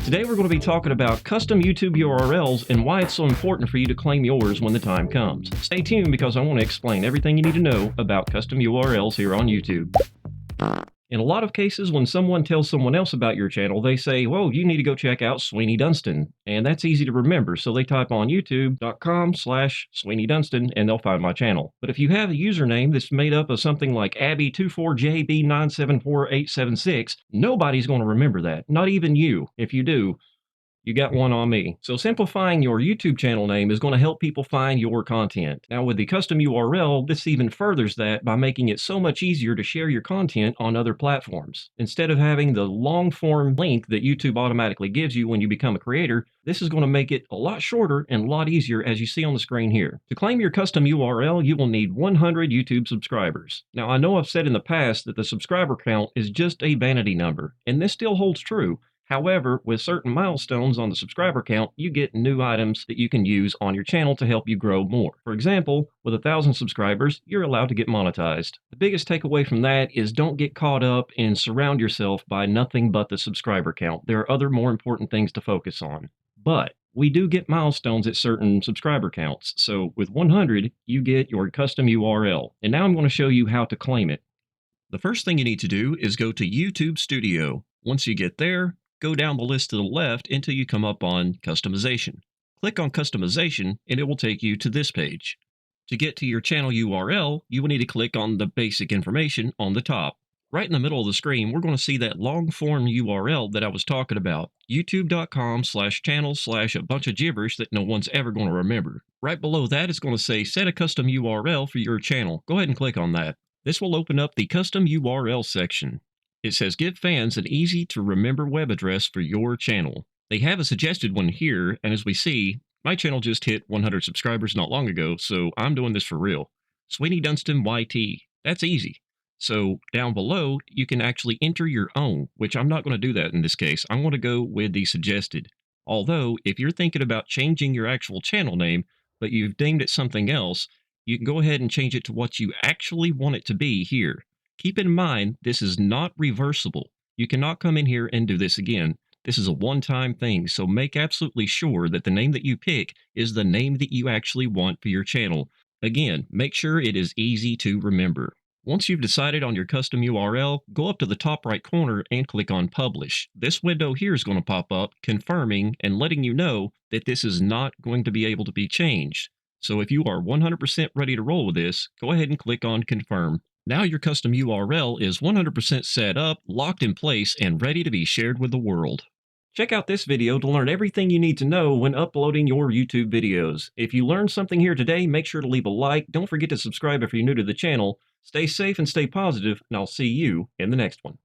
Today we're going to be talking about custom YouTube URLs and why it's so important for you to claim yours when the time comes. Stay tuned because I want to explain everything you need to know about custom URLs here on YouTube. In a lot of cases, when someone tells someone else about your channel, they say, well, you need to go check out Sweeney Dunston. And that's easy to remember. So they type on youtube.com/Sweeney Dunston and they'll find my channel. But if you have a username that's made up of something like Abby24JB974876, nobody's going to remember that. Not even you. If you do, you got one on me. So simplifying your YouTube channel name is going to help people find your content. Now with the custom URL, this even furthers that by making it so much easier to share your content on other platforms. Instead of having the long form link that YouTube automatically gives you when you become a creator, this is going to make it a lot shorter and a lot easier as you see on the screen here. To claim your custom URL, you will need 100 YouTube subscribers. Now I know I've said in the past that the subscriber count is just a vanity number, and this still holds true. However, with certain milestones on the subscriber count, you get new items that you can use on your channel to help you grow more. For example, with 1,000 subscribers, you're allowed to get monetized. The biggest takeaway from that is don't get caught up and surround yourself by nothing but the subscriber count. There are other more important things to focus on. But we do get milestones at certain subscriber counts. So with 100, you get your custom URL. And now I'm going to show you how to claim it. The first thing you need to do is go to YouTube Studio. Once you get there, go down the list to the left until you come up on Customization. Click on Customization and it will take you to this page. To get to your channel URL, you will need to click on the basic information on the top. Right in the middle of the screen, we're going to see that long form URL that I was talking about, youtube.com/channel/ a bunch of gibberish that no one's ever going to remember. Right below that, it's going to say set a custom URL for your channel. Go ahead and click on that. This will open up the custom URL section. It says give fans an easy to remember web address for your channel. They have a suggested one here, and as we see, my channel just hit 100 subscribers not long ago, so I'm doing this for real. Sweeney Dunston YT. That's easy. So down below, you can actually enter your own, which I'm not going to do that in this case. I'm going to go with the suggested. Although, if you're thinking about changing your actual channel name, but you've named it something else, you can go ahead and change it to what you actually want it to be here. Keep in mind, this is not reversible. You cannot come in here and do this again. This is a one-time thing, so make absolutely sure that the name that you pick is the name that you actually want for your channel. Again, make sure it is easy to remember. Once you've decided on your custom URL, go up to the top right corner and click on Publish. This window here is going to pop up, confirming and letting you know that this is not going to be able to be changed. So if you are 100% ready to roll with this, go ahead and click on Confirm. Now your custom URL is 100% set up, locked in place, and ready to be shared with the world. Check out this video to learn everything you need to know when uploading your YouTube videos. If you learned something here today, make sure to leave a like. Don't forget to subscribe if you're new to the channel. Stay safe and stay positive, and I'll see you in the next one.